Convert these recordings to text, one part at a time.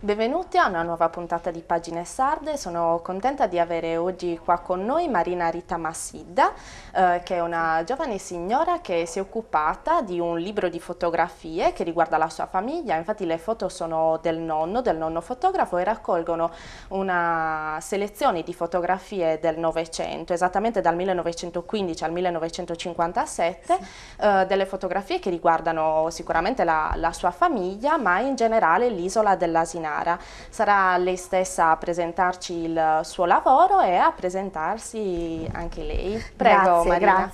Benvenuti a una nuova puntata di Pagine Sarde. Sono contenta di avere oggi qua con noi Marina Rita Massidda, che è una giovane signora che si è occupata di un libro di fotografie che riguarda la sua famiglia. Infatti le foto sono del nonno fotografo, e raccolgono una selezione di fotografie del Novecento, esattamente dal 1915 al 1957, delle fotografie che riguardano sicuramente la sua famiglia, ma in generale l'isola dell'Asinara. Sarà lei stessa a presentarci il suo lavoro e a presentarsi anche lei. Prego, Grazie, Marina.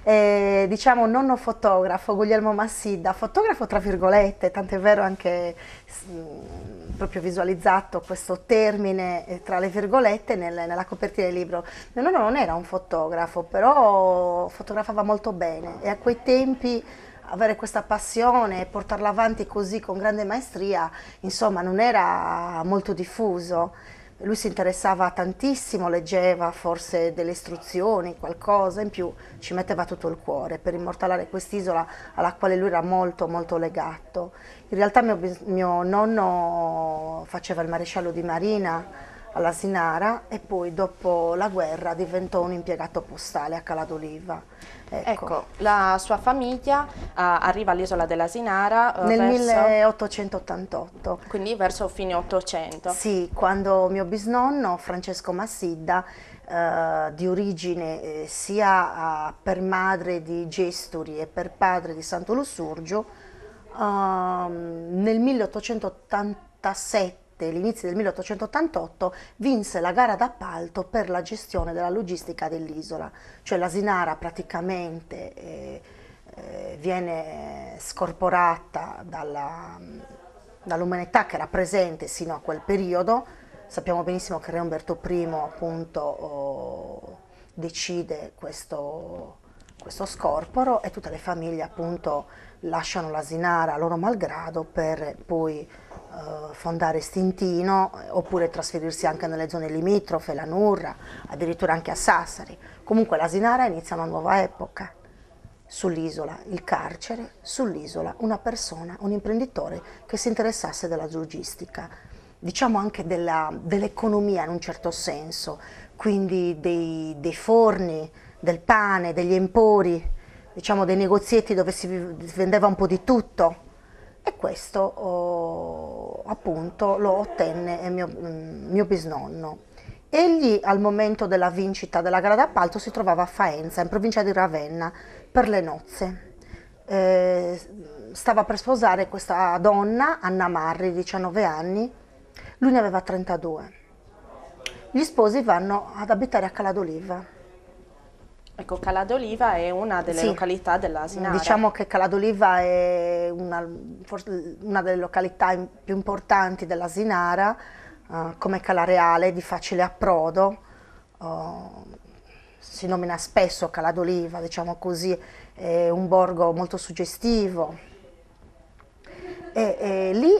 grazie. Diciamo nonno fotografo, Guglielmo Massidda, fotografo tra virgolette, tant'è vero anche proprio visualizzato questo termine tra le virgolette nella copertina del libro. Mio nonno non era un fotografo, però fotografava molto bene e a quei tempi avere questa passione e portarla avanti così con grande maestria, insomma, non era molto diffuso. Lui si interessava tantissimo, leggeva forse delle istruzioni, qualcosa, in più ci metteva tutto il cuore per immortalare quest'isola alla quale lui era molto molto legato. In realtà mio nonno faceva il maresciallo di marina all'Asinara e poi dopo la guerra diventò un impiegato postale a Cala d'Oliva. Ecco, la sua famiglia arriva all'isola dell'Asinara Nel 1888. quindi verso fine Ottocento. Sì, quando mio bisnonno Francesco Massidda, di origine sia per madre di Gesturi e per padre di Santo Lussurgio, nel 1887, all'inizio del 1888, vinse la gara d'appalto per la gestione della logistica dell'isola, cioè l'Asinara praticamente viene scorporata dall'umanità che era presente sino a quel periodo. Sappiamo benissimo che Re Umberto I appunto decide questo scorporo e tutte le famiglie appunto lasciano l'Asinara a loro malgrado per poi fondare Stintino oppure trasferirsi anche nelle zone limitrofe, la Nurra, addirittura anche a Sassari. Comunque l'Asinara inizia una nuova epoca. Sull'isola il carcere, sull'isola una persona, un imprenditore che si interessasse della logistica, diciamo anche dell'economia in un certo senso, quindi dei forni, del pane, degli empori, diciamo dei negozietti dove si vendeva un po' di tutto. E questo appunto lo ottenne mio bisnonno. Egli al momento della vincita della gara d'appalto si trovava a Faenza, in provincia di Ravenna, per le nozze. Stava per sposare questa donna, Anna Marri, 19 anni, lui ne aveva 32. Gli sposi vanno ad abitare a Cala d'Oliva. Ecco, Cala d'Oliva è una delle Sì, località dell'Asinara. diciamo che Cala d'Oliva è una delle località più importanti dell'Asinara, come Cala Reale, di facile approdo. Si nomina spesso Cala d'Oliva, diciamo così, è un borgo molto suggestivo. E lì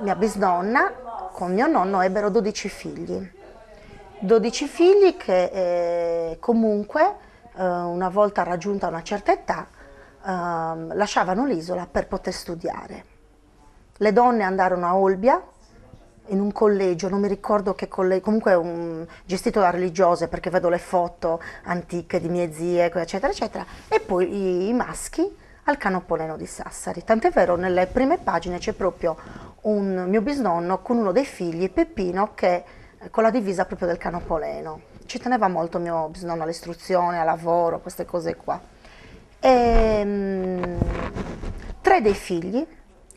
mia bisnonna con mio nonno ebbero 12 figli. 12 figli che comunque, una volta raggiunta una certa età, lasciavano l'isola per poter studiare. Le donne andarono a Olbia, in un collegio, non mi ricordo che collegio, comunque gestito da religiose perché vedo le foto antiche di mie zie, eccetera, eccetera, e poi i maschi al Canopoleno di Sassari. Tant'è vero, nelle prime pagine c'è proprio un mio bisnonno con uno dei figli, Peppino, che con la divisa proprio del Canopoleno. Ci teneva molto mio bisnonno all'istruzione, al lavoro, queste cose qua. Tre dei figli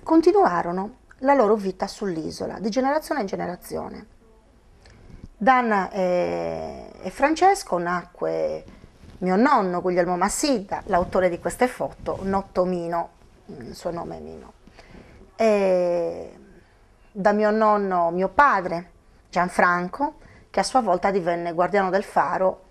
continuarono la loro vita sull'isola, di generazione in generazione. Dan e Francesco nacque mio nonno Guglielmo Massidda, l'autore di queste foto, Notto Mino, il suo nome è Mino. E da mio nonno mio padre, Gianfranco, che a sua volta divenne guardiano del faro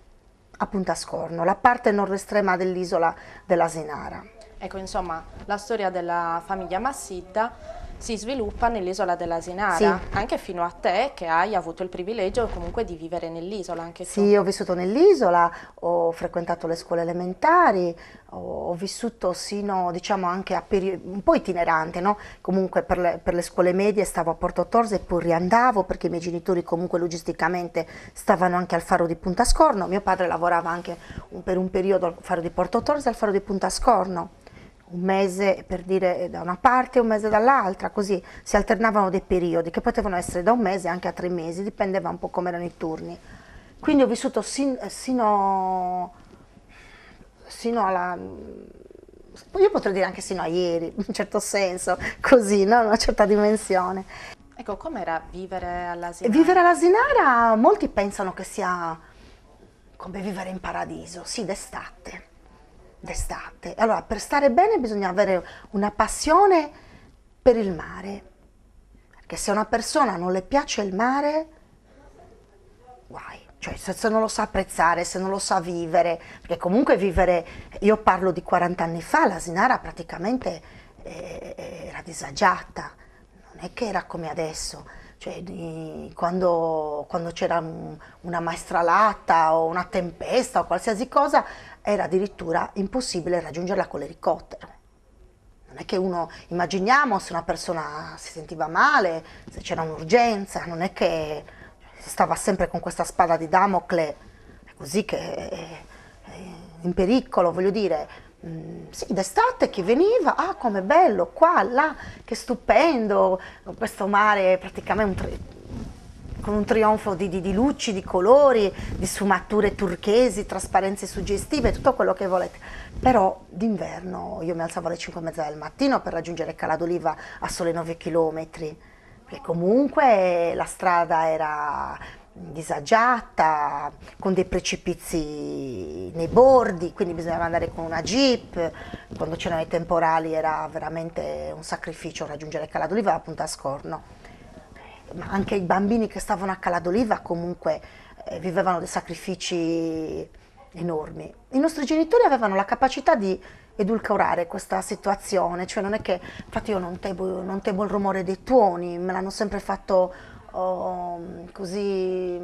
a Punta Scorno, la parte nord-estrema dell'isola dell'Asinara. Ecco, insomma, la storia della famiglia Massidda si sviluppa nell'isola dell'Asinara, Sì. anche fino a te che hai avuto il privilegio comunque di vivere nell'isola anche tu. Sì, ho vissuto nell'isola, ho frequentato le scuole elementari, ho vissuto sino, diciamo, anche a periodi un po' itinerante, no? Comunque per le scuole medie stavo a Porto Torres e poi riandavo perché i miei genitori comunque logisticamente stavano anche al Faro di Puntascorno. Mio padre lavorava anche per un periodo al Faro di Porto Torres e al Faro di Puntascorno. Un mese per dire da una parte e un mese dall'altra, così si alternavano dei periodi che potevano essere da un mese anche a 3 mesi, dipendeva un po' come erano i turni. Quindi ho vissuto sino alla, io potrei dire anche sino a ieri, in un certo senso, così, no? Una certa dimensione. Ecco, com'era vivere E all'Asinara? vivere all'Asinara, molti pensano che sia come vivere in paradiso, sì, d'estate. D'estate. Allora, per stare bene bisogna avere una passione per il mare, perché se a una persona non le piace il mare, guai, cioè se non lo sa apprezzare, se non lo sa vivere, perché comunque vivere, io parlo di 40 anni fa, l'Asinara praticamente era disagiata, non è che era come adesso, cioè quando c'era una maestralata o una tempesta o qualsiasi cosa, era addirittura impossibile raggiungerla con l'elicottero. Non è che uno, immaginiamo se una persona si sentiva male, se c'era un'urgenza, non è che si stava sempre con questa spada di Damocle, è così che è in pericolo, voglio dire. Sì, d'estate chi veniva, ah com'è bello, qua, là, che stupendo, questo mare praticamente con un trionfo di luci, di colori, di sfumature turchesi, trasparenze suggestive, tutto quello che volete. Però d'inverno io mi alzavo alle 5:30 del mattino per raggiungere Cala d'Oliva a sole 9 chilometri, perché comunque la strada era disagiata, con dei precipizi nei bordi, quindi bisognava andare con una jeep, quando c'erano i temporali era veramente un sacrificio raggiungere Cala d'Oliva a Puntascorno. Ma anche i bambini che stavano a Cala d'Oliva comunque vivevano dei sacrifici enormi. I nostri genitori avevano la capacità di edulcorare questa situazione, cioè non è che, infatti io non temo il rumore dei tuoni, me l'hanno sempre fatto così,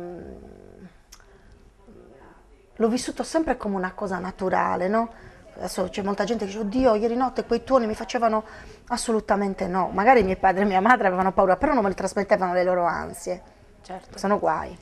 l'ho vissuto sempre come una cosa naturale, no? Adesso c'è molta gente che dice, oddio, ieri notte quei tuoni mi facevano, assolutamente no. Magari mio padre e mia madre avevano paura, però non me le trasmettevano le loro ansie. Certo. Sono guai.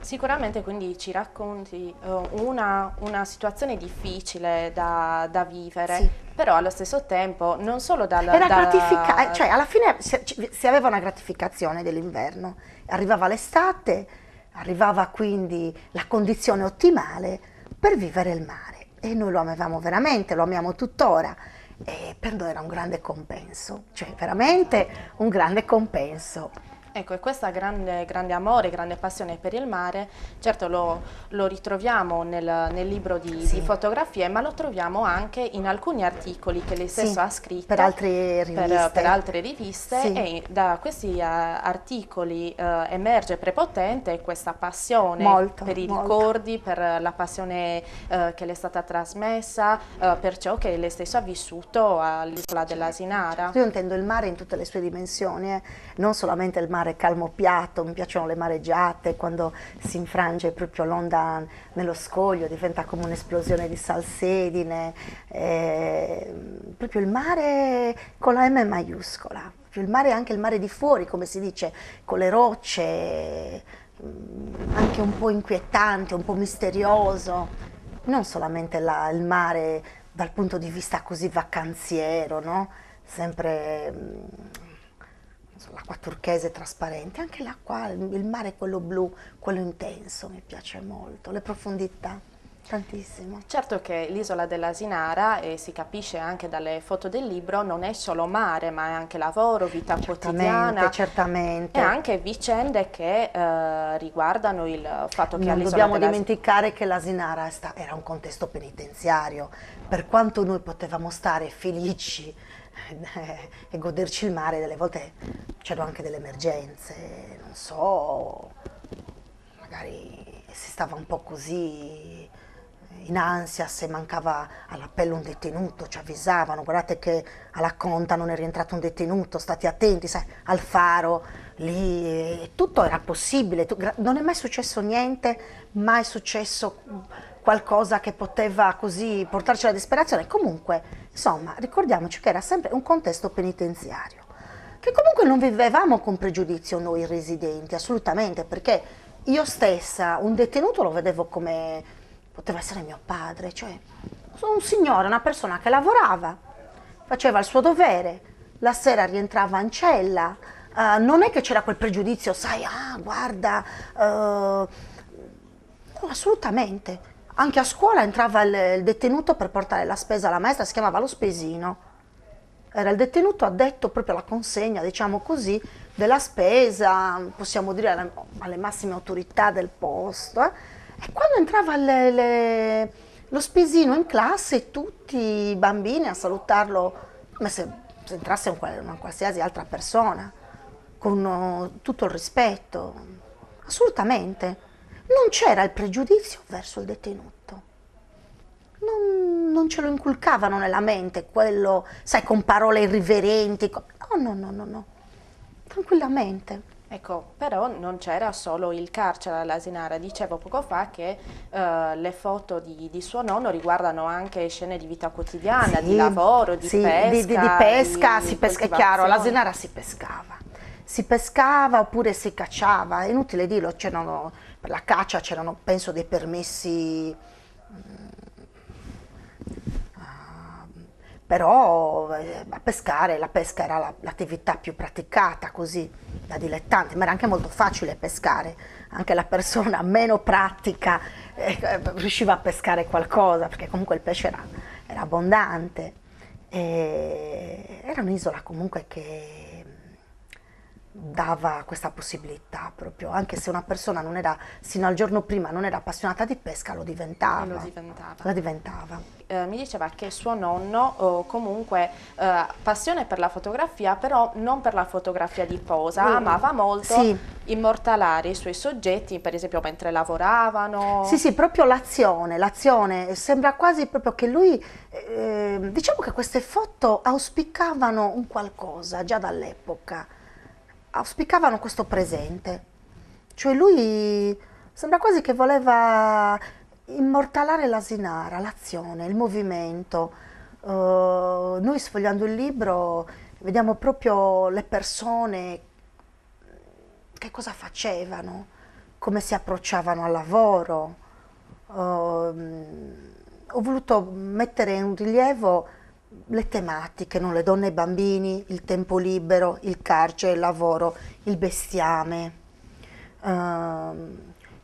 Sicuramente quindi ci racconti una situazione difficile da vivere, Sì. però allo stesso tempo non solo Era gratificante, cioè alla fine si aveva una gratificazione dell'inverno, arrivava l'estate, arrivava quindi la condizione ottimale per vivere il mare e noi lo amavamo veramente, lo amiamo tuttora e per noi era un grande compenso, cioè veramente un grande compenso. Ecco, e questa grande amore, grande passione per il mare, certo lo ritroviamo nel libro di Sì. fotografie, ma lo troviamo anche in alcuni articoli che lei stesso Sì, ha scritto per altre riviste. per altre riviste Sì. e da questi articoli emerge prepotente questa passione Molto, per i molto. ricordi, per la passione che le è stata trasmessa, per ciò che lei stesso ha vissuto all'isola dell'Asinara. Io intendo il mare in tutte le sue dimensioni, non solamente il mare calmo piatto, mi piacciono le mareggiate, quando si infrange proprio l'onda nello scoglio, diventa come un'esplosione di salsedine, proprio il mare con la M maiuscola, il mare è anche il mare di fuori, come si dice, con le rocce, anche un po' inquietante, un po' misterioso, non solamente il mare dal punto di vista così vacanziero, no? Sempre l'acqua turchese trasparente, anche l'acqua, il mare quello blu, quello intenso, mi piace molto, le profondità, tantissimo. Certo che l'isola dell'Asinara, e si capisce anche dalle foto del libro, non è solo mare, ma è anche lavoro, vita quotidiana. Certamente. E anche vicende che riguardano il fatto che non all'isola dobbiamo dell'Asinara... dimenticare che l'Asinara era un contesto penitenziario, per quanto noi potevamo stare felici e goderci il mare, delle volte c'erano anche delle emergenze, non so, magari si stava un po' così in ansia se mancava all'appello un detenuto, ci avvisavano, guardate che alla Conta non è rientrato un detenuto, state attenti, sai, al Faro, lì tutto era possibile, non è mai successo niente, mai successo qualcosa che poteva così portarci alla disperazione. Comunque, insomma, ricordiamoci che era sempre un contesto penitenziario, che comunque non vivevamo con pregiudizio noi residenti, assolutamente, perché io stessa un detenuto lo vedevo come poteva essere mio padre, cioè un signore, una persona che lavorava, faceva il suo dovere, la sera rientrava in cella, non è che c'era quel pregiudizio, sai, guarda, no, assolutamente. Anche a scuola entrava il detenuto per portare la spesa alla maestra, si chiamava lo spesino. Era il detenuto addetto proprio alla consegna, diciamo così, della spesa, possiamo dire alle massime autorità del posto. E quando entrava lo spesino in classe, tutti i bambini a salutarlo come se entrasse una qualsiasi altra persona, con tutto il rispetto, assolutamente. Non c'era il pregiudizio verso il detenuto, non ce lo inculcavano nella mente, quello, sai, con parole irriverenti, no, tranquillamente. Ecco, però non c'era solo il carcere all'Asinara, dicevo poco fa che le foto di suo nonno riguardano anche scene di vita quotidiana, Sì, di lavoro, di sì, pesca. di pesca, di si pesca, è chiaro, coltivazione. all'Asinara si pescava oppure si cacciava, è inutile dirlo, per la caccia c'erano penso dei permessi, però a pescare, la pesca era l'attività più praticata così, da dilettanti, ma era anche molto facile pescare, anche la persona meno pratica riusciva a pescare qualcosa, perché comunque il pesce era abbondante, era un'isola comunque che dava questa possibilità proprio, anche se una persona non era, sino al giorno prima non era appassionata di pesca, lo diventava. Lo diventava. La diventava. Mi diceva che suo nonno comunque passione per la fotografia, però non per la fotografia di posa, amava molto Sì. immortalare i suoi soggetti, per esempio mentre lavoravano. Sì, proprio l'azione, sembra quasi proprio che lui, diciamo che queste foto auspicavano un qualcosa già dall'epoca, auspicavano questo presente, cioè lui sembra quasi che voleva immortalare l'Asinara, l'azione, il movimento. Noi sfogliando il libro vediamo proprio le persone, che cosa facevano, come si approcciavano al lavoro. Ho voluto mettere in rilievo le tematiche, no? Le donne e i bambini, il tempo libero, il carcere, il lavoro, il bestiame.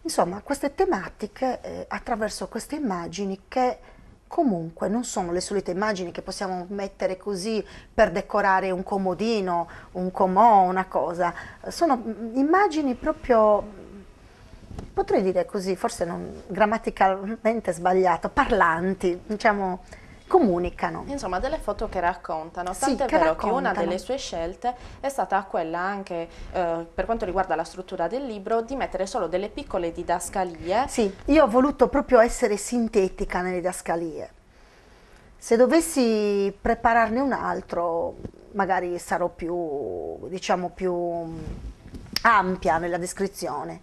Insomma, queste tematiche attraverso queste immagini che comunque non sono le solite immagini che possiamo mettere così per decorare un comodino, un comò, una cosa. Sono immagini proprio, potrei dire così, forse non grammaticalmente sbagliato, parlanti, diciamo, comunicano. Insomma, delle foto che raccontano, Sì, tant'è che vero che una raccontano. delle sue scelte è stata quella anche, per quanto riguarda la struttura del libro, di mettere solo delle piccole didascalie. Sì, io ho voluto proprio essere sintetica nelle didascalie. Se dovessi prepararne un altro, magari sarò più, diciamo, più ampia nella descrizione.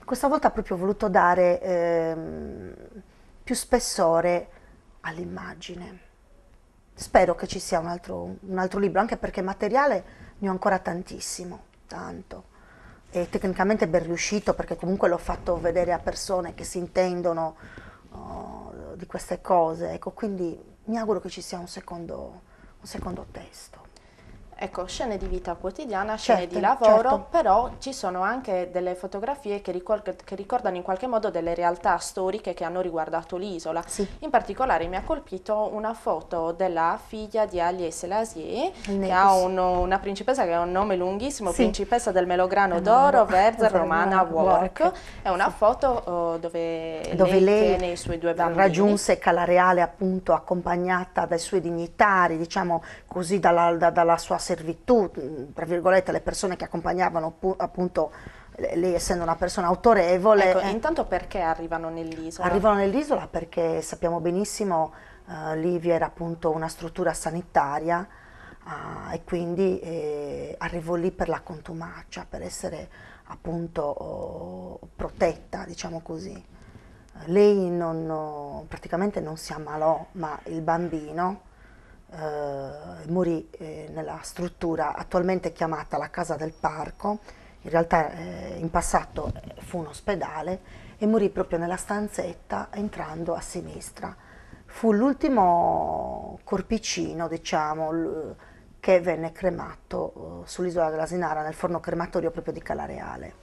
Questa volta ho proprio voluto dare più spessore all'immagine. Spero che ci sia un altro libro, anche perché materiale ne ho ancora tantissimo, tanto. E tecnicamente ben riuscito, perché comunque l'ho fatto vedere a persone che si intendono di queste cose. Ecco, quindi mi auguro che ci sia un secondo testo. Ecco, scene di vita quotidiana, scene Certo, di lavoro, certo. però ci sono anche delle fotografie che ricordano in qualche modo delle realtà storiche che hanno riguardato l'isola. Sì. In particolare mi ha colpito una foto della figlia di Haile Selassie, che Nepos. ha una principessa che ha un nome lunghissimo, Sì. principessa del melograno d'oro, Verze Romana Work. Work. È una foto dove Dove lei tiene i suoi due bambini. raggiunse Cala Reale appunto accompagnata dai suoi dignitari, diciamo così, dalla sua servitù, tra virgolette, le persone che accompagnavano appunto lei essendo una persona autorevole. Ecco, intanto perché arrivano nell'isola? Arrivano nell'isola perché sappiamo benissimo lì vi era appunto una struttura sanitaria e quindi arrivo lì per la contumacia, per essere appunto protetta, diciamo così. Lei praticamente non si ammalò, ma il bambino morì nella struttura attualmente chiamata la Casa del Parco. In realtà in passato fu un ospedale e morì proprio nella stanzetta entrando a sinistra. Fu l'ultimo corpicino, diciamo, che venne cremato sull'isola dell'Asinara, nel forno crematorio proprio di Cala Reale.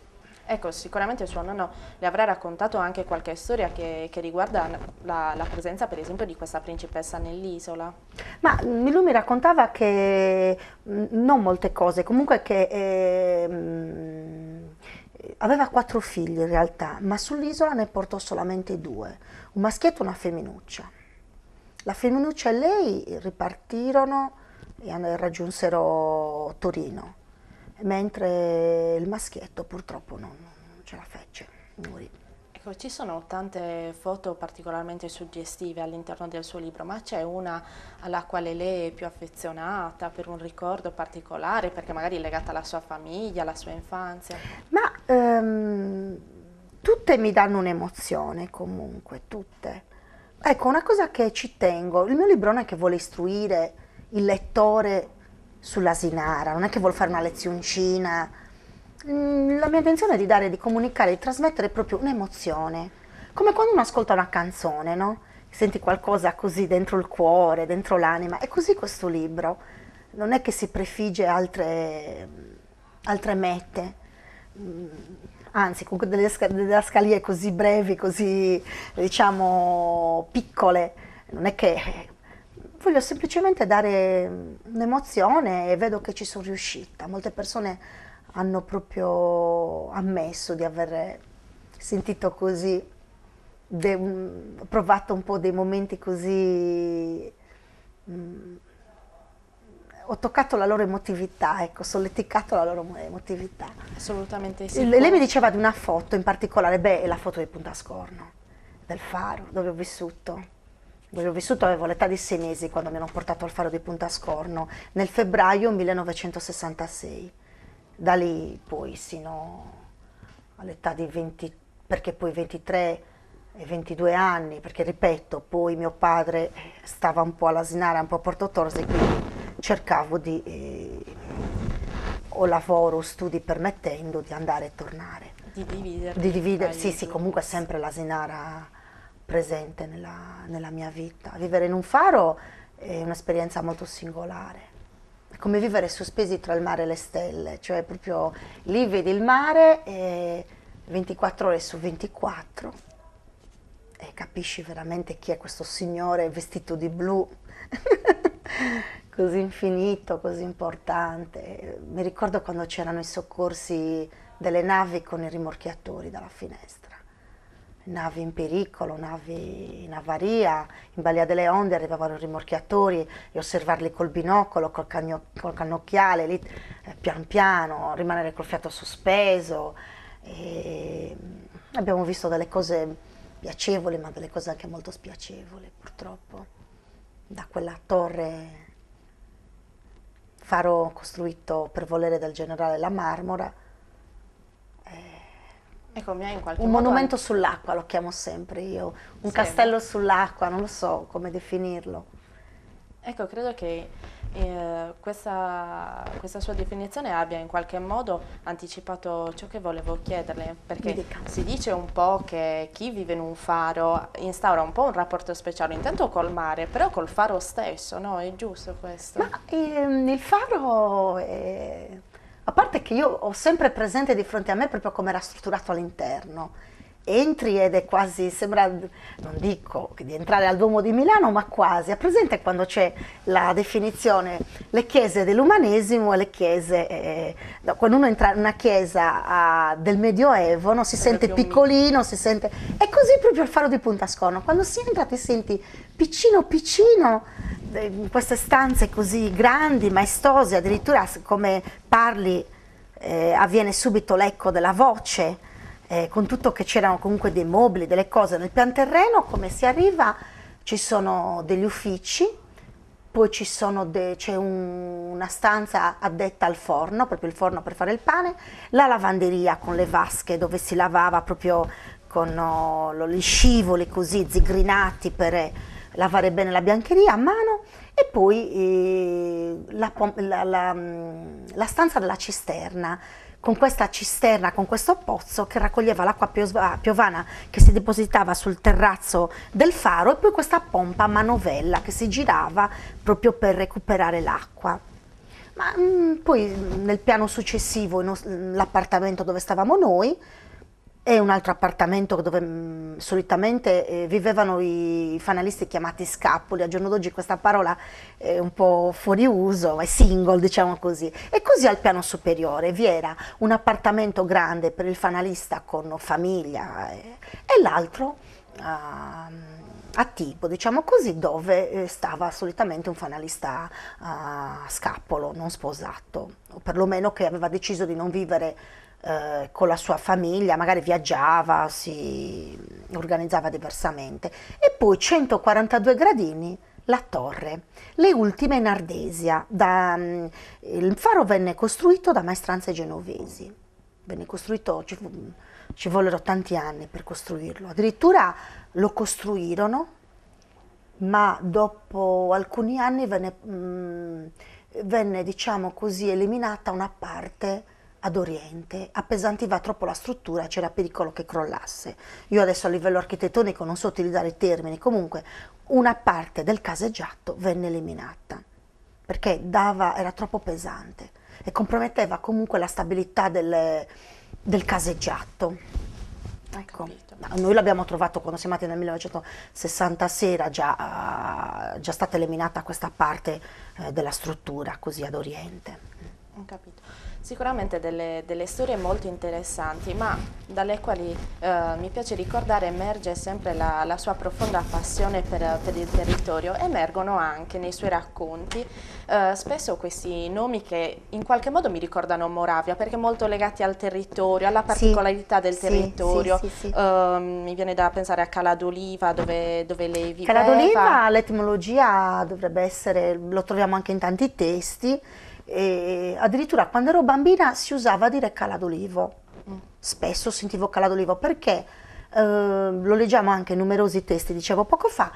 Ecco, sicuramente suo nonno le avrà raccontato anche qualche storia che riguarda la presenza, per esempio, di questa principessa nell'isola. Ma lui mi raccontava che, non molte cose, comunque che aveva 4 figli in realtà, ma sull'isola ne portò solamente 2, un maschietto e una femminuccia. La femminuccia e lei ripartirono e raggiunsero Torino, mentre il maschietto purtroppo non ce la fece, morì. Ecco, ci sono tante foto particolarmente suggestive all'interno del suo libro, ma c'è una alla quale lei è più affezionata per un ricordo particolare, perché magari è legata alla sua famiglia, alla sua infanzia? Ma tutte mi danno un'emozione comunque, tutte. Ecco, una cosa che ci tengo, il mio libro non è che vuole istruire il lettore sull'Asinara, non è che vuole fare una lezioncina. La mia intenzione è di comunicare, di trasmettere proprio un'emozione, come quando uno ascolta una canzone, no? Senti qualcosa così dentro il cuore, dentro l'anima, è così questo libro, non è che si prefigge altre mete, anzi comunque delle didascalie così brevi, così diciamo piccole, non è che voglio semplicemente dare un'emozione e vedo che ci sono riuscita. Molte persone hanno proprio ammesso di aver sentito così, provato un po' dei momenti così, ho toccato la loro emotività, ecco, solleticato la loro emotività. Assolutamente sì. Lei mi diceva di una foto in particolare, beh, è la foto di Puntascorno, del Faro, dove ho vissuto. Avevo l'età di 6 mesi quando mi hanno portato al Faro di Puntascorno, nel febbraio 1966. Da lì poi sino all'età di 20, perché poi 23 e 22 anni, perché ripeto, poi mio padre stava un po' all'Asinara, un po' a Porto Torre, quindi cercavo o lavoro, studi permettendo, di andare e tornare. Di dividere, sì, comunque sempre l'Asinara presente nella mia vita. Vivere in un faro è un'esperienza molto singolare, è come vivere sospesi tra il mare e le stelle, cioè proprio lì vedi il mare 24 ore su 24 e capisci veramente chi è questo signore vestito di blu, così infinito, così importante. Mi ricordo quando c'erano i soccorsi delle navi con i rimorchiatori dalla finestra. Navi in pericolo, navi in avaria, in balia delle onde arrivavano i rimorchiatori e osservarli col binocolo, col cannocchiale, lì pian piano, rimanere col fiato sospeso. E abbiamo visto delle cose piacevoli, ma delle cose anche molto spiacevoli, purtroppo. Da quella torre, faro costruito per volere del generale La Marmora, ecco, mi ha in qualche un modo monumento sull'acqua lo chiamo sempre io, un castello sull'acqua, non lo so come definirlo. Ecco, credo che questa sua definizione abbia in qualche modo anticipato ciò che volevo chiederle, perché si dice un po' che chi vive in un faro instaura un po' un rapporto speciale, intanto col mare, però col faro stesso, no? È giusto questo? Ma il faro a parte che io ho sempre presente di fronte a me proprio come era strutturato all'interno. Entri ed è quasi, sembra, non dico di entrare al Duomo di Milano, ma quasi. È presente quando c'è la definizione, le chiese dell'umanesimo e le chiese, quando uno entra in una chiesa del Medioevo, no, si sente piccolino, si sente, è così proprio il faro di Puntascorno. Quando si entra ti senti piccino piccino, in queste stanze così grandi, maestose, addirittura come parli avviene subito l'eco della voce, con tutto che c'erano comunque dei mobili, delle cose. Nel pian terreno, come si arriva, ci sono degli uffici, poi c'è una stanza addetta al forno, proprio il forno per fare il pane, la lavanderia con le vasche dove si lavava proprio con gli scivoli così zigrinati per lavare bene la biancheria a mano, e poi la stanza della cisterna, con questa cisterna, con questo pozzo che raccoglieva l'acqua piovana che si depositava sul terrazzo del faro, e poi questa pompa a manovella che si girava proprio per recuperare l'acqua. Ma poi nel piano successivo, l'appartamento dove stavamo noi, è un altro appartamento dove solitamente vivevano i fanalisti chiamati scappoli. Al giorno d'oggi questa parola è un po' fuori uso, è single, diciamo così. E così al piano superiore vi era un appartamento grande per il fanalista con famiglia e l'altro attivo, diciamo così, dove stava solitamente un fanalista scappolo, non sposato, o perlomeno che aveva deciso di non vivere con la sua famiglia, magari viaggiava, si organizzava diversamente. E poi 142 gradini, la torre, le ultime in Ardesia. Il faro venne costruito da maestranze genovesi, venne costruito, ci vollero tanti anni per costruirlo, addirittura lo costruirono, ma dopo alcuni anni venne, diciamo così, eliminata una parte ad oriente, appesantiva troppo la struttura, c'era pericolo che crollasse. Io adesso a livello architettonico non so utilizzare i termini, comunque una parte del caseggiato venne eliminata perché era troppo pesante e comprometteva comunque la stabilità del caseggiato. Ecco. Noi l'abbiamo trovato quando siamo andati nel 1966, era già stata eliminata questa parte della struttura così ad oriente. Ho capito. Sicuramente delle storie molto interessanti, ma dalle quali mi piace ricordare emerge sempre la sua profonda passione per il territorio. Emergono anche nei suoi racconti spesso questi nomi che in qualche modo mi ricordano Moravia, perché molto legati al territorio, alla particolarità del territorio. Sì. Mi viene da pensare a Cala d'Oliva, dove lei viveva. Cala d'Oliva, l'etimologia dovrebbe essere, lo troviamo anche in tanti testi. E addirittura quando ero bambina si usava a dire Cala d'Olivo, spesso sentivo Cala d'Olivo perché lo leggiamo anche in numerosi testi, dicevo poco fa,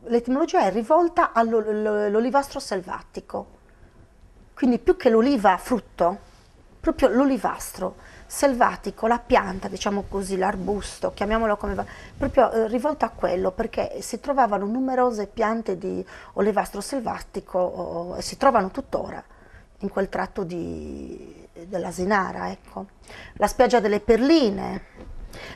l'etimologia è rivolta all'olivastro selvatico, quindi più che l'oliva frutto, proprio l'olivastro selvatico, la pianta, diciamo così, l'arbusto, chiamiamolo come va, proprio rivolto a quello, perché si trovavano numerose piante di olivastro selvatico e si trovano tuttora in quel tratto dell'Asinara, ecco. La spiaggia delle Perline.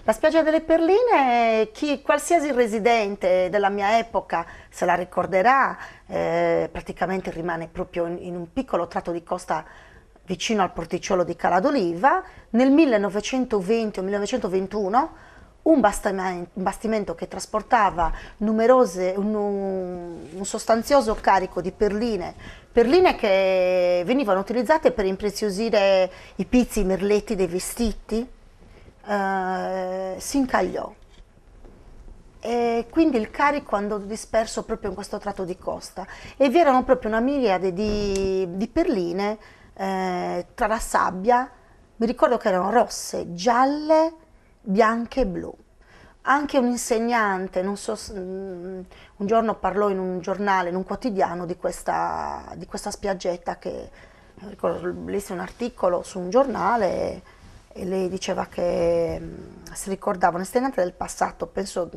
La spiaggia delle Perline, qualsiasi residente della mia epoca se la ricorderà, praticamente rimane proprio in un piccolo tratto di costa vicino al porticciolo di Cala d'Oliva. Nel 1920 o 1921 un bastimento che trasportava un sostanzioso carico di perline che venivano utilizzate per impreziosire i pizzi, i merletti dei vestiti, si incagliò. E quindi il carico andò disperso proprio in questo tratto di costa e vi erano proprio una miriade di perline tra la sabbia. Mi ricordo che erano rosse, gialle, bianche e blu. Anche un insegnante, non so, un giorno parlò in un giornale, in un quotidiano di questa spiaggetta che, ricordo, lesse un articolo su un giornale e lei diceva che si ricordava un insegnante del passato, penso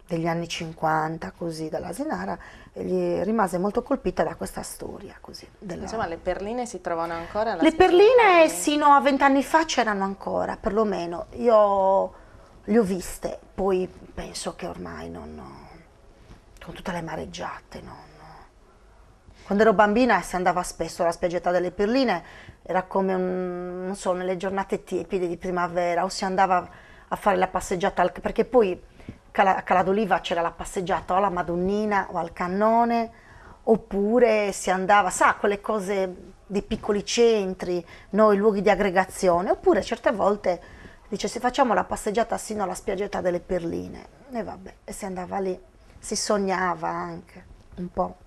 degli anni 50, così, dall'Asinara, e gli rimase molto colpita da questa storia, così. Insomma, le perline si trovano ancora? Le perline sino a 20 anni fa c'erano ancora, perlomeno. Io le ho viste, poi penso che ormai con tutte le mareggiate, Quando ero bambina si andava spesso alla spiaggetta delle Perline, era come, non so, nelle giornate tiepide di primavera, o si andava a fare la passeggiata, perché poi a Cala d'Oliva c'era la passeggiata o alla Madonnina o al Cannone oppure si andava, sa, quelle cose dei piccoli centri, no, i luoghi di aggregazione, oppure certe volte dice se facciamo la passeggiata sino alla spiaggetta delle Perline, e vabbè, e si andava lì, si sognava anche un po'.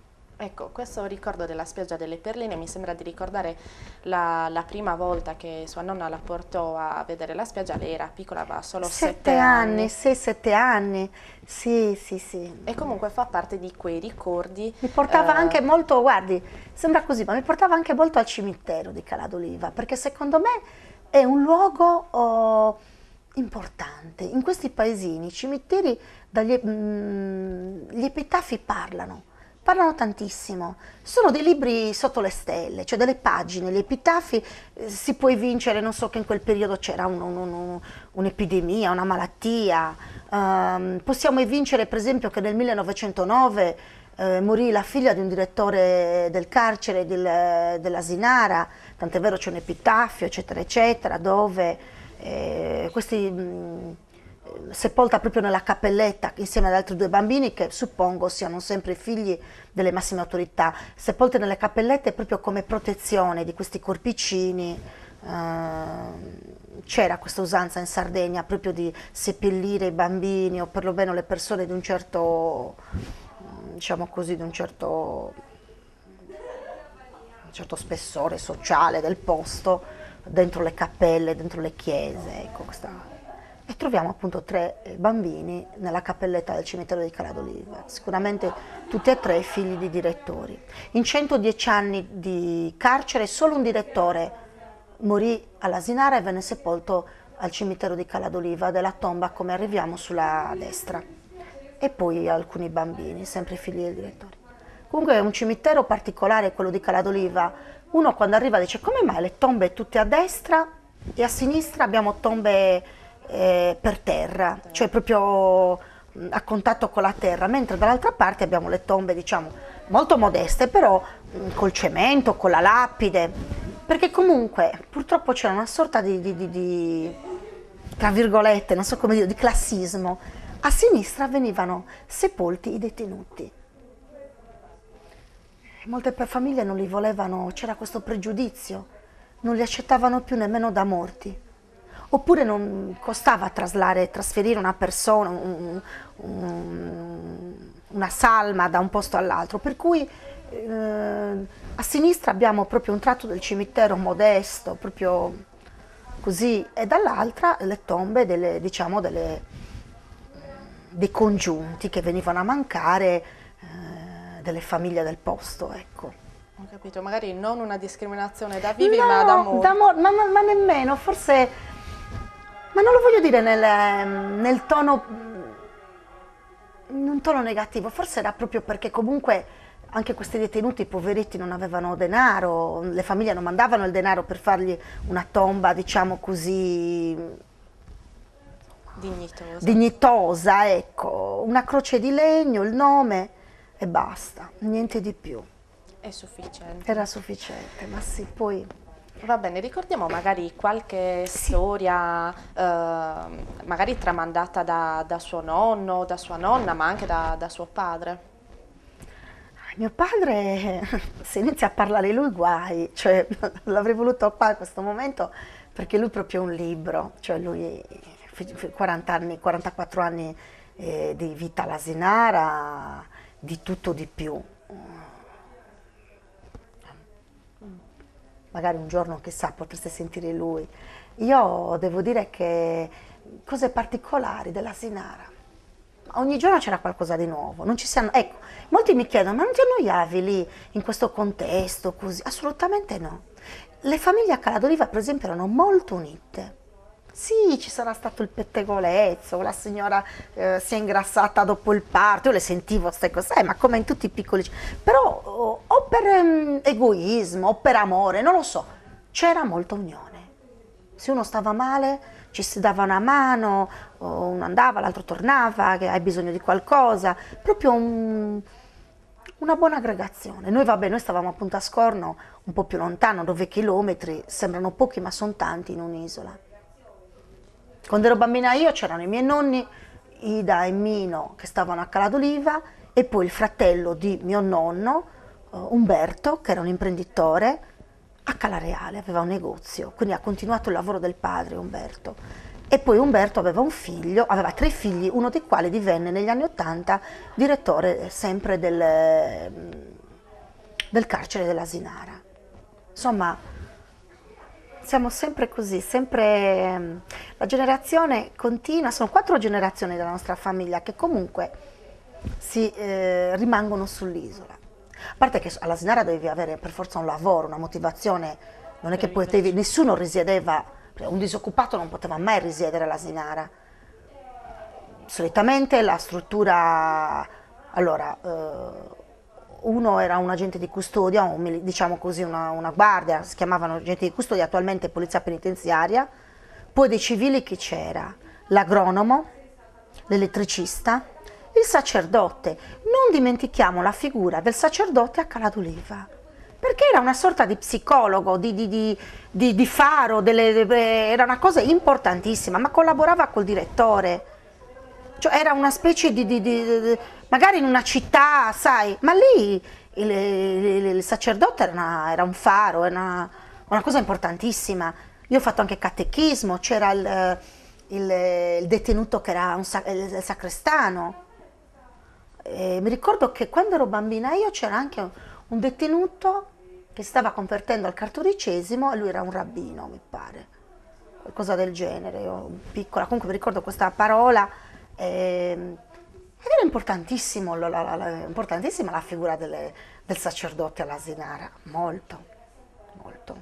Ecco, questo ricordo della spiaggia delle Perline mi sembra di ricordare la prima volta che sua nonna la portò a vedere la spiaggia. Lei era piccola, aveva solo 7 anni. 6-7 anni, sì, sì, sì. E comunque fa parte di quei ricordi. Mi portava anche molto, guardi, sembra così, ma mi portava anche molto al cimitero di Cala d'Oliva, perché secondo me è un luogo importante. In questi paesini, i cimiteri, gli epitafi parlano tantissimo. Sono dei libri sotto le stelle, cioè delle pagine, gli epitafi, si può vincere, non so che in quel periodo c'era un'epidemia, una malattia, possiamo evincere per esempio che nel 1909 morì la figlia di un direttore del carcere dell'Asinara, tant'è vero c'è un epitaffio, eccetera, eccetera, dove sepolta proprio nella cappelletta insieme ad altri 2 bambini che suppongo siano sempre figli delle massime autorità, sepolte nelle cappellette proprio come protezione di questi corpicini. C'era questa usanza in Sardegna proprio di seppellire i bambini o perlomeno le persone di un certo, diciamo così, di un certo spessore sociale del posto dentro le cappelle, dentro le chiese, ecco, e troviamo appunto 3 bambini nella cappelletta del cimitero di Cala d'Oliva, sicuramente tutti e 3 figli di direttori. In 110 anni di carcere solo un direttore morì all'Asinara e venne sepolto al cimitero di Cala d'Oliva, della tomba come arriviamo sulla destra, e poi alcuni bambini, sempre figli del direttore. Comunque è un cimitero particolare quello di Cala d'Oliva. Uno quando arriva dice come mai le tombe tutte a destra e a sinistra abbiamo tombe per terra, cioè proprio a contatto con la terra, mentre dall'altra parte abbiamo le tombe, diciamo, molto modeste, però col cemento, con la lapide, perché comunque purtroppo c'era una sorta di tra virgolette, non so come dire, di classismo. A sinistra venivano sepolti i detenuti. Molte famiglie non li volevano, c'era questo pregiudizio, non li accettavano più nemmeno da morti. Oppure non costava trasferire una persona, una salma da un posto all'altro, per cui a sinistra abbiamo proprio un tratto del cimitero modesto, proprio così, e dall'altra le tombe dei congiunti che venivano a mancare, delle famiglie del posto, ecco. Ho capito, magari non una discriminazione da vivi, ma da morti. Ma nemmeno, forse... Ma non lo voglio dire nel tono, in un tono negativo, forse era proprio perché comunque anche questi detenuti poveretti non avevano denaro, le famiglie non mandavano il denaro per fargli una tomba, diciamo così, dignitosa, ecco, una croce di legno, il nome e basta, niente di più. È sufficiente. Era sufficiente, ma sì, poi... Va bene, ricordiamo magari qualche storia, magari tramandata da suo nonno, da sua nonna, ma anche da suo padre. Mio padre, se inizia a parlare di lui guai, cioè l'avrei voluto qua in questo momento perché lui è proprio un libro, cioè lui 40 anni, 44 anni di vita all'Asinara, di tutto di più. Magari un giorno, chissà, potreste sentire lui. Io devo dire che cose particolari dell'Asinara. Ogni giorno c'era qualcosa di nuovo. Non ci siamo, ecco, molti mi chiedono, ma non ti annoiavi lì, in questo contesto, così? Assolutamente no. Le famiglie a Cala d'Oliva, per esempio, erano molto unite. Sì, ci sarà stato il pettegolezzo, la signora si è ingrassata dopo il parto, io le sentivo queste cose, ma come in tutti i piccoli, però o per egoismo o per amore, non lo so, c'era molta unione. Se uno stava male ci si dava una mano, uno andava, l'altro tornava, che hai bisogno di qualcosa, proprio una buona aggregazione. Noi stavamo appunto a Scorno, un po' più lontano, 9 chilometri, sembrano pochi ma sono tanti in un'isola. Quando ero bambina io c'erano i miei nonni, Ida e Mino, che stavano a Cala d'Oliva, e poi il fratello di mio nonno Umberto, che era un imprenditore, a Calareale, aveva un negozio, quindi ha continuato il lavoro del padre Umberto. E poi Umberto aveva un figlio, aveva 3 figli, uno dei quali divenne negli anni '80 direttore sempre del carcere dell'Asinara. Insomma, siamo sempre così, sempre la generazione continua, sono 4 generazioni della nostra famiglia che comunque rimangono sull'isola. A parte che all'Asinara dovevi avere per forza un lavoro, una motivazione, non è che potevi, nessuno risiedeva, un disoccupato non poteva mai risiedere all'Asinara. Solitamente la struttura, allora, uno era un agente di custodia, diciamo così, una guardia, si chiamavano agenti di custodia, attualmente polizia penitenziaria, poi dei civili chi c'era? L'agronomo, l'elettricista, il sacerdote. Non dimentichiamo la figura del sacerdote a Cala d'Oliva, perché era una sorta di psicologo, di faro, era una cosa importantissima, ma collaborava col direttore. Cioè era una specie magari in una città, sai, ma lì il sacerdote era un faro, era una cosa importantissima. Io ho fatto anche catechismo, c'era il detenuto che era il sacrestano. Mi ricordo che quando ero bambina io c'era anche un detenuto che stava convertendo al cattolicesimo e lui era un rabbino, mi pare, qualcosa del genere, io piccola, comunque mi ricordo questa parola. Ed era importantissima la figura del sacerdote all'Asinara, molto, molto.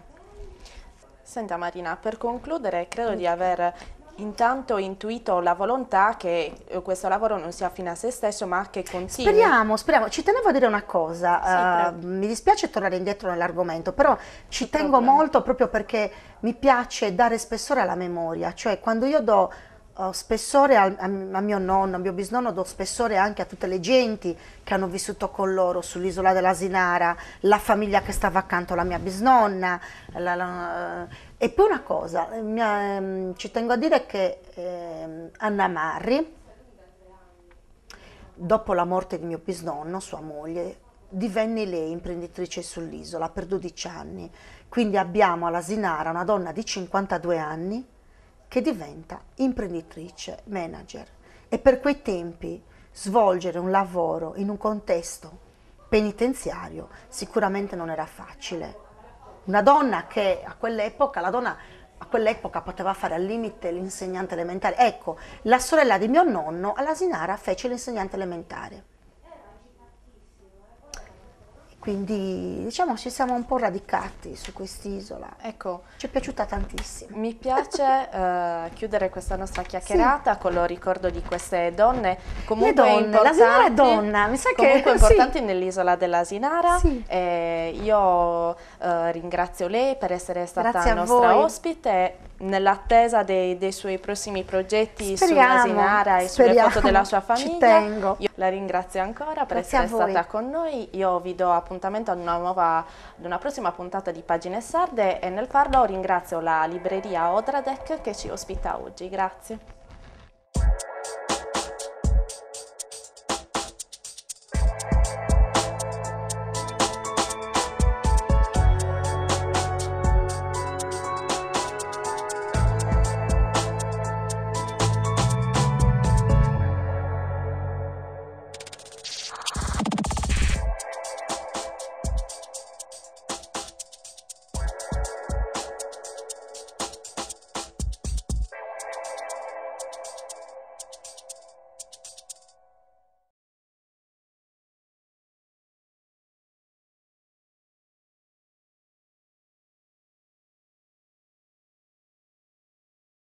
Senta Marina, per concludere credo di aver intanto intuito la volontà che questo lavoro non sia fine a se stesso ma che continui. Speriamo, speriamo. Ci tenevo a dire una cosa, mi dispiace tornare indietro nell'argomento, però ci tengo molto proprio perché mi piace dare spessore alla memoria, cioè quando io do spessore a mio nonno, a mio bisnonno, do spessore anche a tutte le genti che hanno vissuto con loro sull'isola dell'Asinara, la famiglia che stava accanto alla mia bisnonna. E poi una cosa, ci tengo a dire che Anna Marri, dopo la morte di mio bisnonno, sua moglie, divenne lei imprenditrice sull'isola per 12 anni. Quindi abbiamo all'Asinara una donna di 52 anni che diventa imprenditrice, manager. E per quei tempi svolgere un lavoro in un contesto penitenziario sicuramente non era facile. Una donna che a quell'epoca, poteva fare al limite l'insegnante elementare. Ecco, la sorella di mio nonno all'Asinara fece l'insegnante elementare. Quindi diciamo ci siamo un po' radicati su quest'isola. Ecco, ci è piaciuta tantissimo. Mi piace chiudere questa nostra chiacchierata con il ricordo di queste donne comunque l'Asinara è donna, mi sa comunque che importanti nell'isola dell'Asinara. Sì. Io ringrazio lei per essere stata Grazie nostra ospite. Nell'attesa dei suoi prossimi progetti sull'Asinara e sulle foto della sua famiglia, ci tengo. Io la ringrazio ancora per essere stata con noi. Io vi do appuntamento ad una prossima puntata di Pagine Sarde e nel farlo ringrazio la libreria Odradek che ci ospita oggi. Grazie.